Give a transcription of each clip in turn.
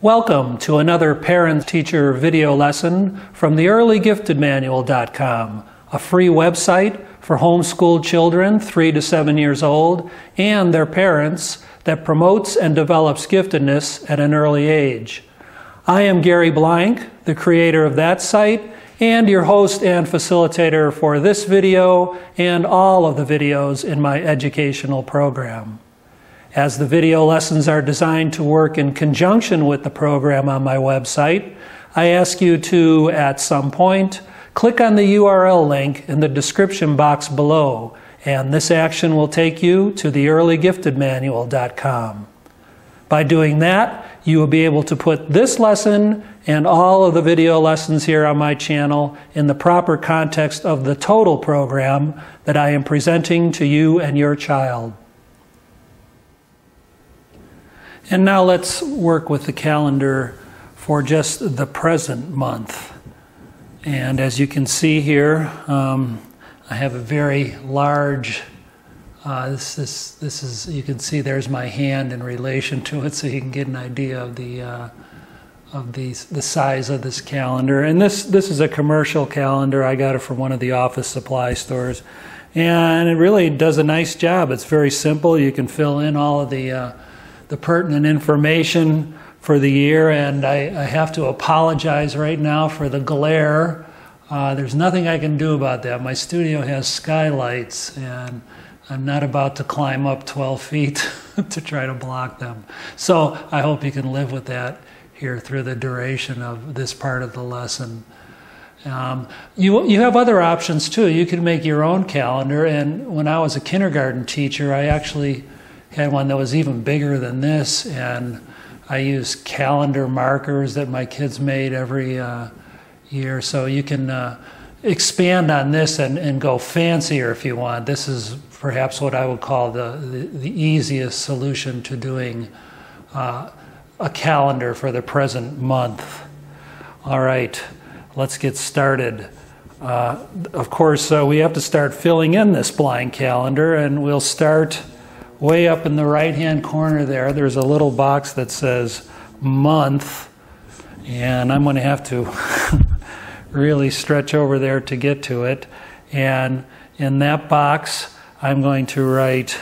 Welcome to another parent-teacher video lesson from the earlygiftedmanual.com, a free website for homeschooled children 3 to 7 years old and their parents that promotes and develops giftedness at an early age. I am Gary Blank, the creator of that site, and your host and facilitator for this video and all of the videos in my educational program. As the video lessons are designed to work in conjunction with the program on my website, I ask you to, at some point, click on the URL link in the description box below, and this action will take you to the earlygiftedmanual.com. By doing that, you will be able to put this lesson and all of the video lessons here on my channel in the proper context of the total program that I am presenting to you and your child. And now let's work with the calendar for just the present month. And as you can see here, I have a very large, this is, you can see there's my hand in relation to it, so you can get an idea of the size of this calendar. And this is a commercial calendar. I got it from one of the office supply stores. And it really does a nice job. It's very simple. You can fill in all of the pertinent information for the year, and I have to apologize right now for the glare. There's nothing I can do about that. My studio has skylights, and I'm not about to climb up 12 feet to try to block them. So I hope you can live with that here through the duration of this part of the lesson. You have other options too. You can make your own calendar, and when I was a kindergarten teacher, I actually had one that was even bigger than this, and I used calendar markers that my kids made every year. So you can expand on this and go fancier if you want. This is perhaps what I would call the easiest solution to doing a calendar for the present month. All right, let's get started. Of course, we have to start filling in this blank calendar, and we'll start way up in the right-hand corner there. There's a little box that says month, and I'm going to have to really stretch over there to get to it. And in that box, I'm going to write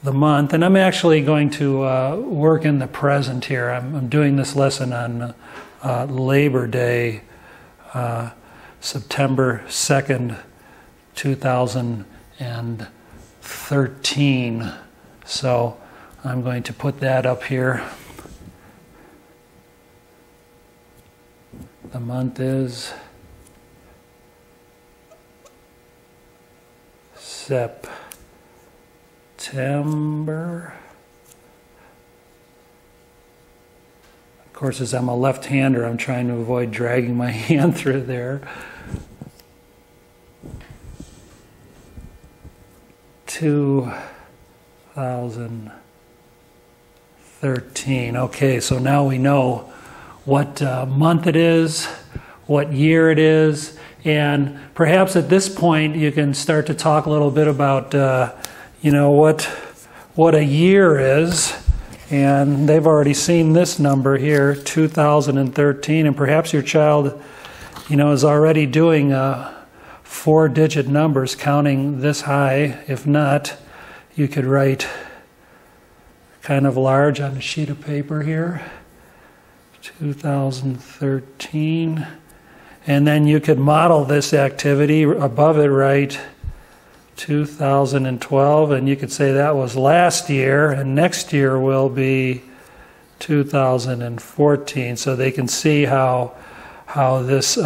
the month, and I'm actually going to work in the present here. I'm doing this lesson on Labor Day, September 2nd, 2013. So I'm going to put that up here. The month is September. Of course, as I'm a left-hander, I'm trying to avoid dragging my hand through there. 2013. Okay, so now we know what month it is, what year it is, and perhaps at this point you can start to talk a little bit about, you know, what a year is. And they've already seen this number here, 2013, and perhaps your child, you know, is already doing 4-digit numbers, counting this high. If not, you could write kind of large on a sheet of paper here, 2013. And then you could model this activity. Above it, write 2012, and you could say that was last year, and next year will be 2014. So they can see how this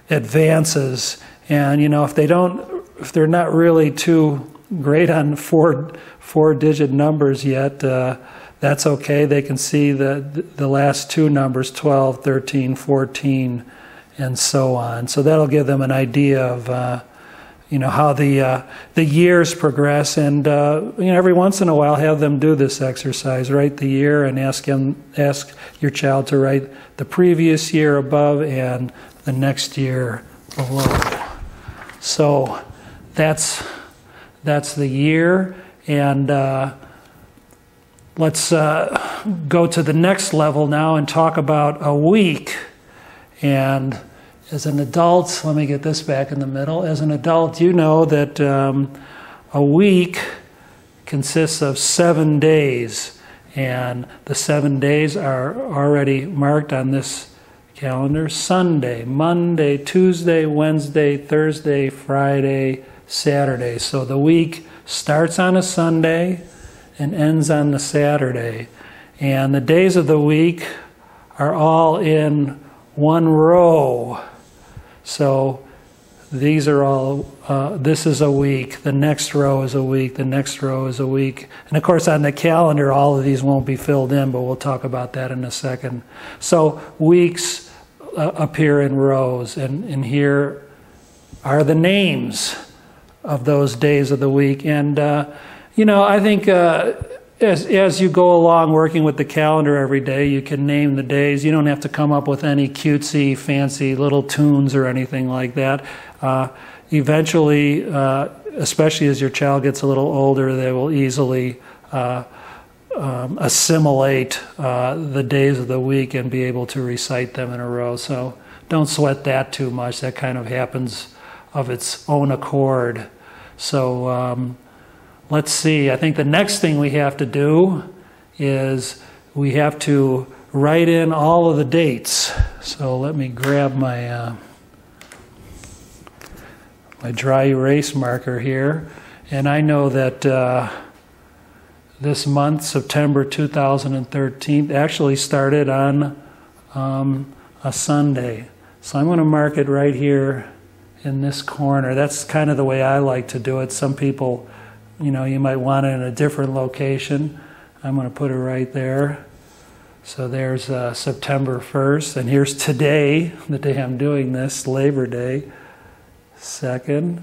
advances. And you know, if they're not really too great on four-digit numbers yet, that's okay. They can see the last two numbers, 12, 13, 14, and so on. So that'll give them an idea of you know, how the years progress. And you know, every once in a while, have them do this exercise. Write the year and ask your child to write the previous year above and the next year below. So that's the year, and let's go to the next level now and talk about a week. And as an adult, let me get this back in the middle. As an adult, you know that a week consists of 7 days. And the 7 days are already marked on this calendar. Sunday, Monday, Tuesday, Wednesday, Thursday, Friday, Saturday. So the week starts on a Sunday and ends on the Saturday. And the days of the week are all in one row. So these are all, this is a week, the next row is a week, the next row is a week. And of course on the calendar all of these won't be filled in, but we'll talk about that in a second. So weeks appear in rows, and here are the names of those days of the week. And I think as you go along working with the calendar every day, you can name the days. You don't have to come up with any cutesy, fancy little tunes or anything like that. Eventually, especially as your child gets a little older, they will easily assimilate the days of the week and be able to recite them in a row. So don't sweat that too much. That kind of happens of its own accord. So let's see. I think the next thing we have to do is we have to write in all of the dates. So let me grab my my dry erase marker here. And I know that this month, September 2013, actually started on a Sunday. So I'm going to mark it right here in this corner. That's kind of the way I like to do it. Some people, you might want it in a different location. I'm going to put it right there. So there's September 1st, and here's today, the day I'm doing this, Labor Day 2nd.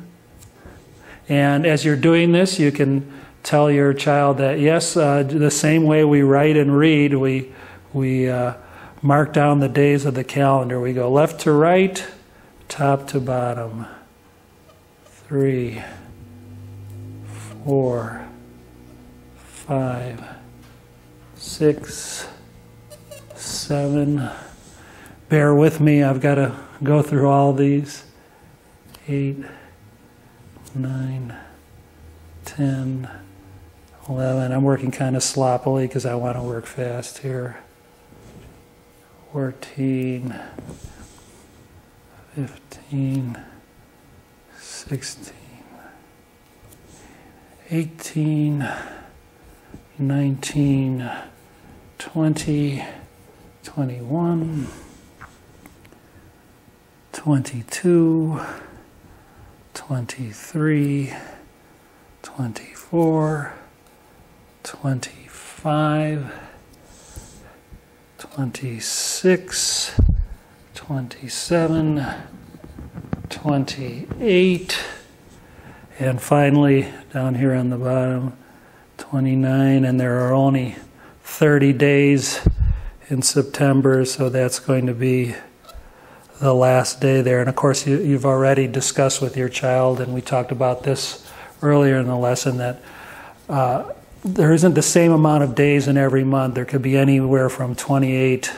And as you're doing this, you can tell your child that, yes, the same way we write and read, we mark down the days of the calendar. We go left to right, top to bottom. 3, 4, 5, 6, 7. Bear with me, I've got to go through all these. 8, 9, 10, 11. I'm working kind of sloppily because I want to work fast here. 14, 15, 16, 18, 19, 20, 21, 22, 23, 24, 25, 26, 27, 28, and finally down here on the bottom, 29, and there are only 30 days in September, so that's going to be the last day there. And of course you've already discussed with your child, and we talked about this earlier in the lesson, that there isn't the same amount of days in every month. There could be anywhere from 28,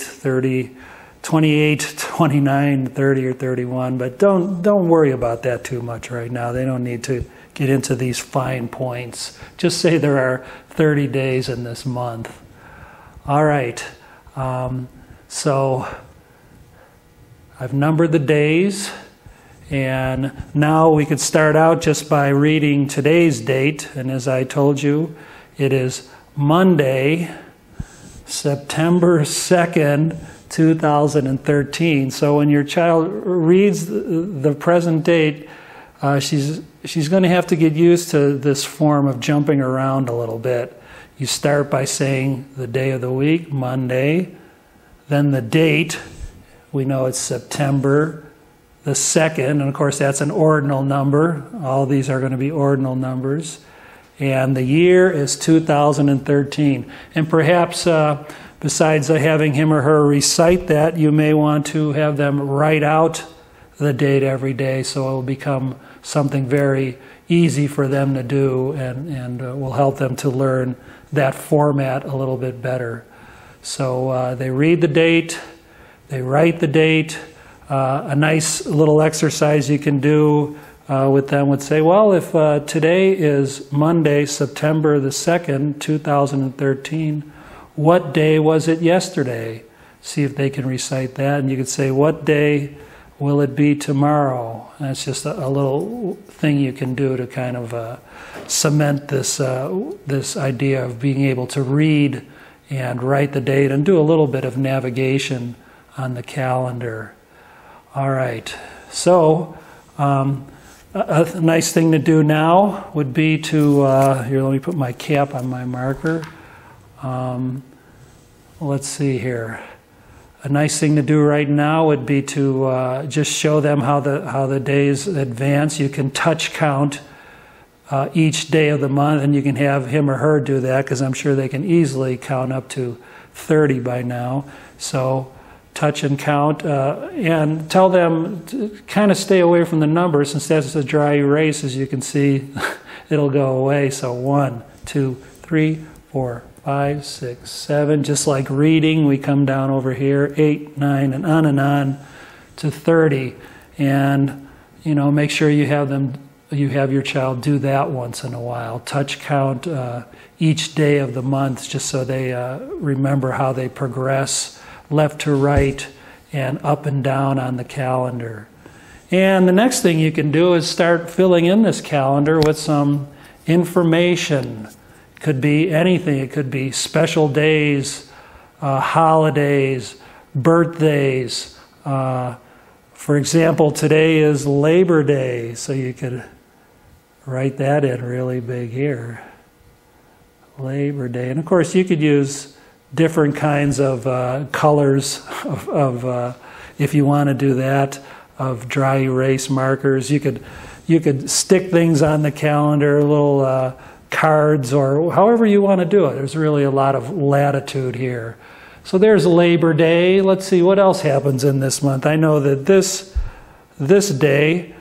30, 28, 29, 30, or 31, but don't worry about that too much right now. They don't need to get into these fine points. Just say there are 30 days in this month. All right, so I've numbered the days, and now we could start out just by reading today's date. And as I told you, it is Monday, September 2nd, 2013. So when your child reads the present date, she's going to have to get used to this form of jumping around a little bit. You start by saying the day of the week, Monday, then the date. We know it's September the 2nd, and of course that's an ordinal number. All these are going to be ordinal numbers. And the year is 2013. And perhaps besides having him or her recite that, you may want to have them write out the date every day, so it will become something very easy for them to do, and will help them to learn that format a little bit better. So they read the date, they write the date. A nice little exercise you can do with them would say, well, if today is Monday, September the 2nd, 2013, what day was it yesterday? See if they can recite that. And you could say, what day will it be tomorrow? And that's just a little thing you can do to kind of cement this, this idea of being able to read and write the date and do a little bit of navigation on the calendar. All right, so a nice thing to do now would be to, here, let me put my cap on my marker. Let's see here. A nice thing to do right now would be to just show them how the days advance. You can touch count each day of the month, and you can have him or her do that, because I'm sure they can easily count up to 30 by now. So touch and count, and tell them to kind of stay away from the numbers. Since that's a dry erase, as you can see, it'll go away. So 1, 2, 3, 4, 5, 6, 7. Just like reading, we come down over here, 8, 9, and on to 30. And make sure you have your child do that once in a while. Touch count each day of the month, just so they remember how they progress left to right and up and down on the calendar. And the next thing you can do is start filling in this calendar with some information. It could be anything. It could be special days, holidays, birthdays. For example, today is Labor Day, so you could write that in really big here. Labor Day. And of course, you could use different kinds of colors if you want to do that, of dry erase markers. You could stick things on the calendar, little cards, or however you want to do it. There's really a lot of latitude here. So there's Labor Day. Let's see what else happens in this month. I know that this day,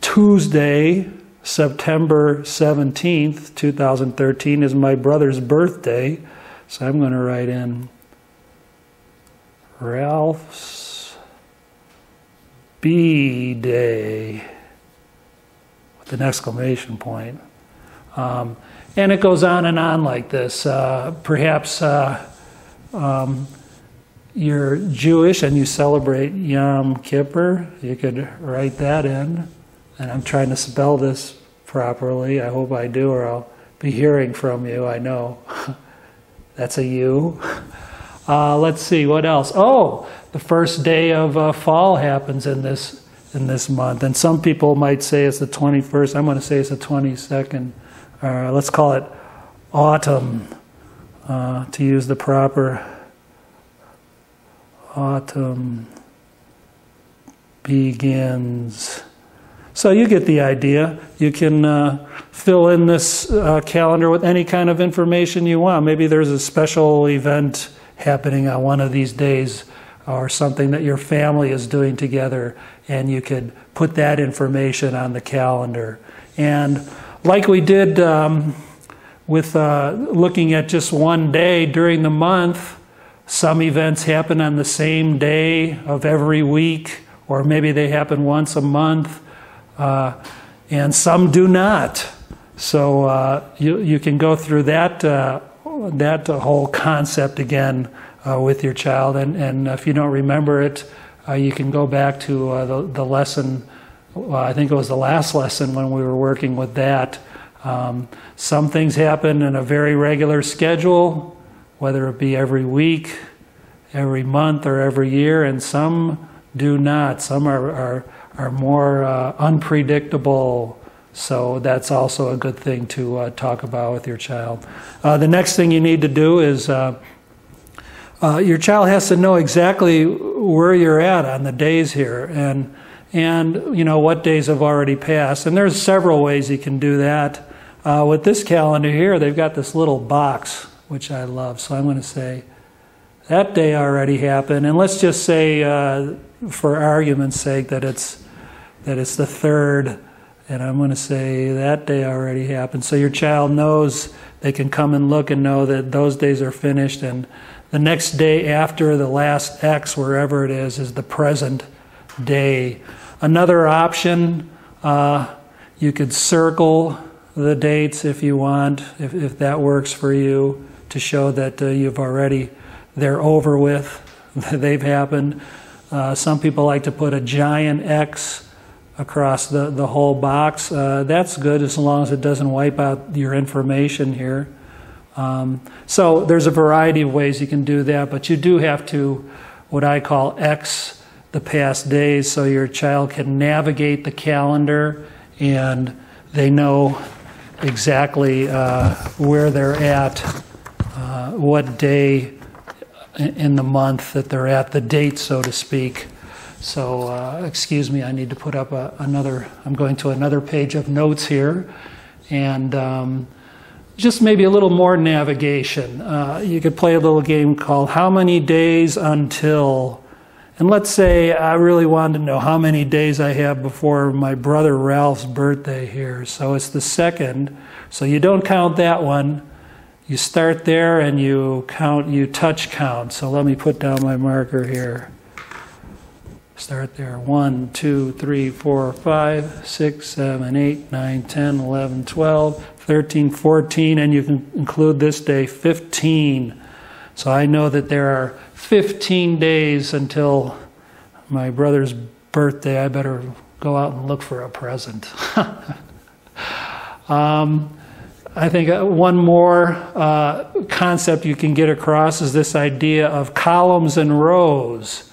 Tuesday, September 17th, 2013, is my brother's birthday. So I'm going to write in Ralph's B-Day with an exclamation point. And it goes on and on like this. Perhaps you're Jewish and you celebrate Yom Kippur. You could write that in. And I'm trying to spell this properly. I hope I do, or I'll be hearing from you, I know. That's a U. Let's see, what else? Oh, the first day of fall happens in this month. And some people might say it's the 21st. I'm going to say it's the 22nd. Let's call it autumn, to use the proper autumn begins. So you get the idea. You can fill in this calendar with any kind of information you want. Maybe there's a special event happening on one of these days, or something that your family is doing together, and you could put that information on the calendar. And like we did with looking at just one day during the month, some events happen on the same day of every week, or maybe they happen once a month. And some do not. So you can go through that whole concept again with your child. And if you don't remember it, you can go back to the lesson. I think it was the last lesson when we were working with that. Some things happen in a very regular schedule, whether it be every week, every month, or every year, and some do not. Some are more unpredictable, so that's also a good thing to talk about with your child. The next thing you need to do is your child has to know exactly where you're at on the days here, and what days have already passed. And there's several ways you can do that. With this calendar here, they've got this little box, which I love. So I'm going to say that day already happened, and let's just say, for argument's sake, that it's the 3rd, And I'm going to say that day already happened. So your child knows they can come and look and know that those days are finished. And the next day after the last X, wherever it is the present day. Another option, you could circle the dates if you want, if that works for you, to show that they're over with, they've happened. Some people like to put a giant X across the whole box. That's good as long as it doesn't wipe out your information here. So there's a variety of ways you can do that, but you do have to, what I call, X the past days so your child can navigate the calendar and they know exactly where they're at, what day in the month that they're at, the date, so to speak. So, excuse me, I need to put up I'm going to another page of notes here. And just maybe a little more navigation. You could play a little game called How Many Days Until? And let's say I really wanted to know how many days I have before my brother Ralph's birthday here. So it's the 2nd. So you don't count that one. You start there and you touch count. So let me put down my marker here. Start there. 1, 2, 3, 4, 5, 6, 7, 8, 9, 10, 11, 12, 13, 14, and you can include this day, 15. So I know that there are 15 days until my brother's birthday. I better go out and look for a present. I think one more concept you can get across is this idea of columns and rows.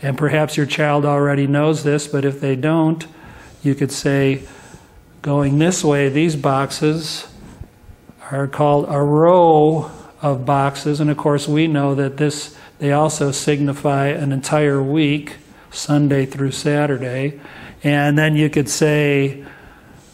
And perhaps your child already knows this, but if they don't, you could say, going this way, these boxes are called a row of boxes. And of course, we know that they also signify an entire week, Sunday through Saturday. And then you could say,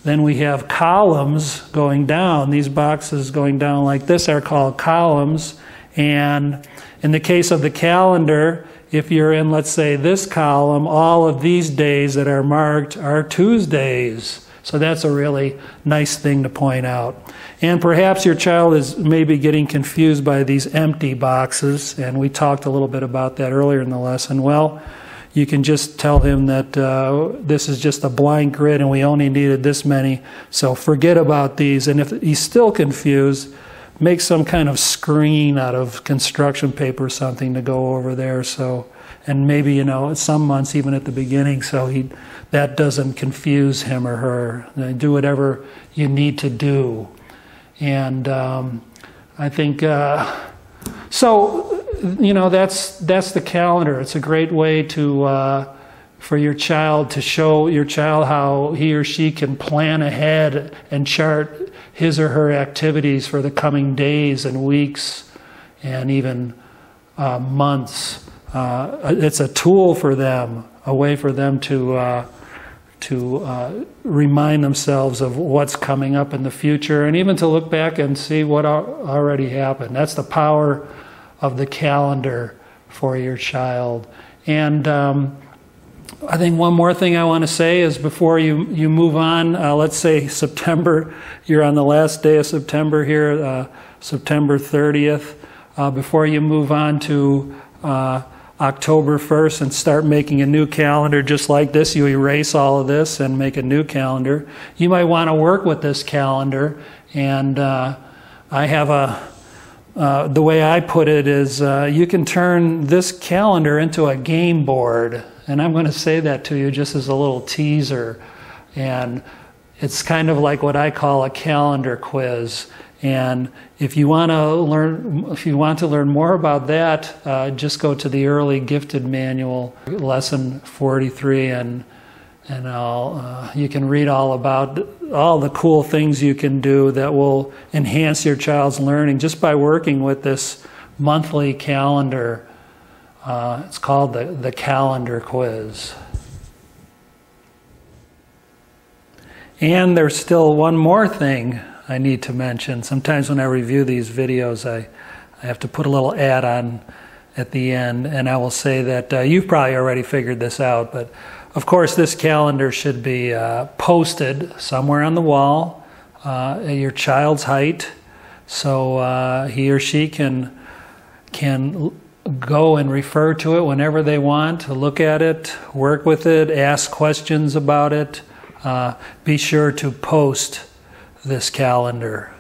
then we have columns going down. These boxes going down like this are called columns. And in the case of the calendar, if you're in, let's say, this column, all of these days that are marked are Tuesdays. So that's a really nice thing to point out. And perhaps your child is maybe getting confused by these empty boxes, and we talked a little bit about that earlier in the lesson. Well, you can just tell him that this is just a blank grid and we only needed this many, so forget about these. And if he's still confused, make some kind of screen out of construction paper or something to go over there. So, and maybe, some months even at the beginning, so that doesn't confuse him or her. Do whatever you need to do. And I think, so, that's the calendar. It's a great way for your child to show your child how he or she can plan ahead and chart his or her activities for the coming days and weeks and even months. It's a tool for them, a way for them to remind themselves of what's coming up in the future and even to look back and see what already happened. That's the power of the calendar for your child. And I think one more thing I want to say is before you move on, let's say September, you're on the last day of September here, September 30th. Before you move on to October 1st and start making a new calendar just like this, you erase all of this and make a new calendar. You might want to work with this calendar. And I have the way I put it is you can turn this calendar into a game board. And I'm going to say that to you just as a little teaser. And it's kind of like what I call a calendar quiz. And if you want to learn more about that, just go to the Early Gifted Manual, lesson 43, and you can read all about all the cool things you can do that will enhance your child's learning just by working with this monthly calendar. It's called the calendar quiz. And there's still one more thing I need to mention. Sometimes when I review these videos, I have to put a little add-on at the end, and I will say that you've probably already figured this out, but Of course, this calendar should be posted somewhere on the wall at your child's height, so he or she can go and refer to it whenever they want, to look at it, work with it, ask questions about it. Be sure to post this calendar.